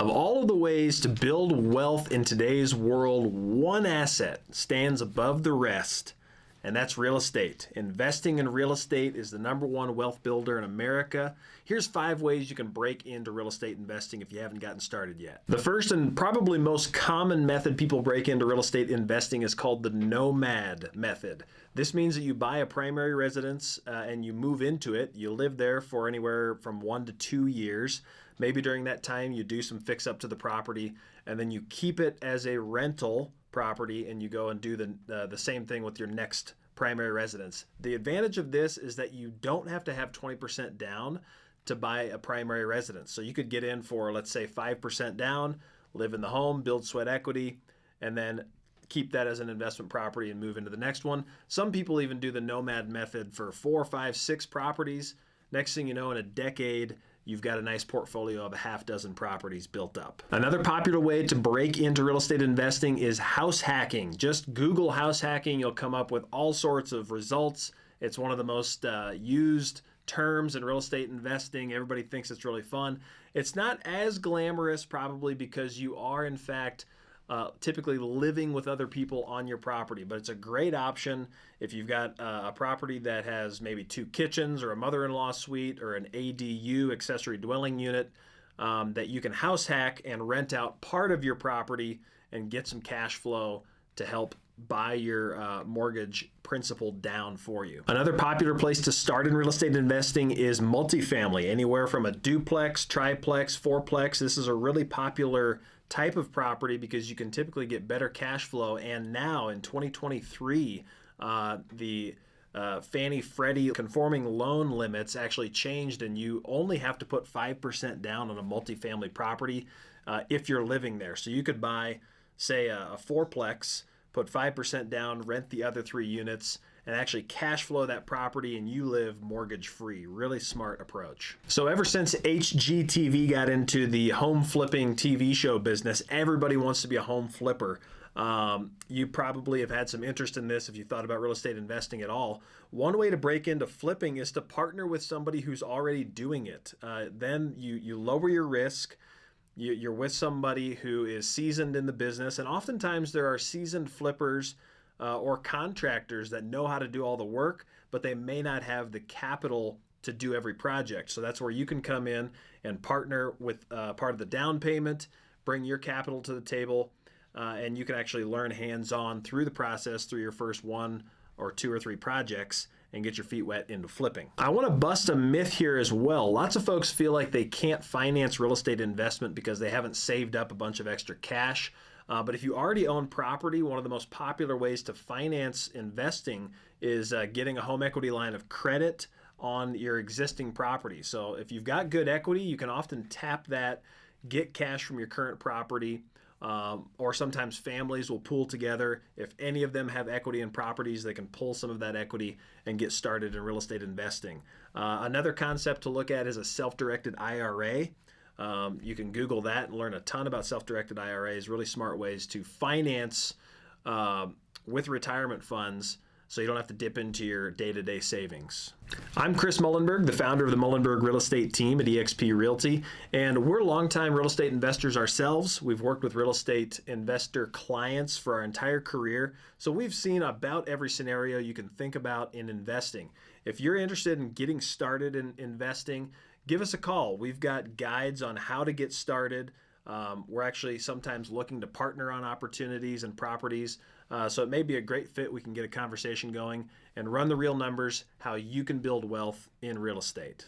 Of all of the ways to build wealth in today's world, one asset stands above the rest, and that's real estate. Investing in real estate is the #1 wealth builder in America. Here's 5 ways you can break into real estate investing if you haven't gotten started yet. The first and probably most common method people break into real estate investing is called the Nomad Method. This means that you buy a primary residence and you move into it. You live there for anywhere from 1 to 2 years. Maybe during that time you do some fix up to the property, and then you keep it as a rental property and you go and do the same thing with your next primary residence. The advantage of this is that you don't have to have 20% down to buy a primary residence. So you could get in for, let's say, 5% down, live in the home, build sweat equity, and then keep that as an investment property and move into the next one. Some people even do the Nomad Method for 4, 5, 6 properties. Next thing you know, in a decade, you've got a nice portfolio of a half dozen properties built up. Another popular way to break into real estate investing is house hacking. Just Google house hacking, you'll come up with all sorts of results. It's one of the most used terms in real estate investing. Everybody thinks it's really fun. It's not as glamorous probably because you are in fact typically living with other people on your property, but it's a great option if you've got a property that has maybe 2 kitchens or a mother-in-law suite or an ADU, accessory dwelling unit, that you can house hack and rent out part of your property and get some cash flow to help buy your mortgage principal down for you. Another popular place to start in real estate investing is multifamily, anywhere from a duplex, triplex, fourplex. This is a really popular type of property because you can typically get better cash flow. And now in 2023, the Fannie Freddie conforming loan limits actually changed, and you only have to put 5% down on a multifamily property if you're living there. So you could buy, say, a fourplex, put 5% down, rent the other 3 units, and actually cash flow that property, and you live mortgage free. Really smart approach. So ever since HGTV got into the home flipping TV show business, everybody wants to be a home flipper. You probably have had some interest in this if you thought about real estate investing at all. One way to break into flipping is to partner with somebody who's already doing it. Then you lower your risk. You're with somebody who is seasoned in the business, and oftentimes there are seasoned flippers or contractors that know how to do all the work, but they may not have the capital to do every project. So that's where you can come in and partner with part of the down payment, bring your capital to the table, and you can actually learn hands-on through the process through your first 1 or 2 or 3 projects and get your feet wet into flipping. I want to bust a myth here as well. Lots of folks feel like they can't finance real estate investment because they haven't saved up a bunch of extra cash. But if you already own property, one of the most popular ways to finance investing is getting a home equity line of credit on your existing property. So if you've got good equity, you can often tap that, get cash from your current property, or sometimes families will pool together. If any of them have equity in properties, they can pull some of that equity and get started in real estate investing. Another concept to look at is a self-directed IRA. You can Google that and learn a ton about self-directed IRAs, really smart ways to finance with retirement funds so you don't have to dip into your day-to-day savings. I'm Chris Mullenberg, the founder of the Mullenberg Real Estate Team at eXp Realty, and we're longtime real estate investors ourselves. We've worked with real estate investor clients for our entire career, so we've seen about every scenario you can think about in investing. If you're interested in getting started in investing, give us a call. We've got guides on how to get started. We're actually sometimes looking to partner on opportunities and properties. So it may be a great fit. We can get a conversation going and run the real numbers, how you can build wealth in real estate.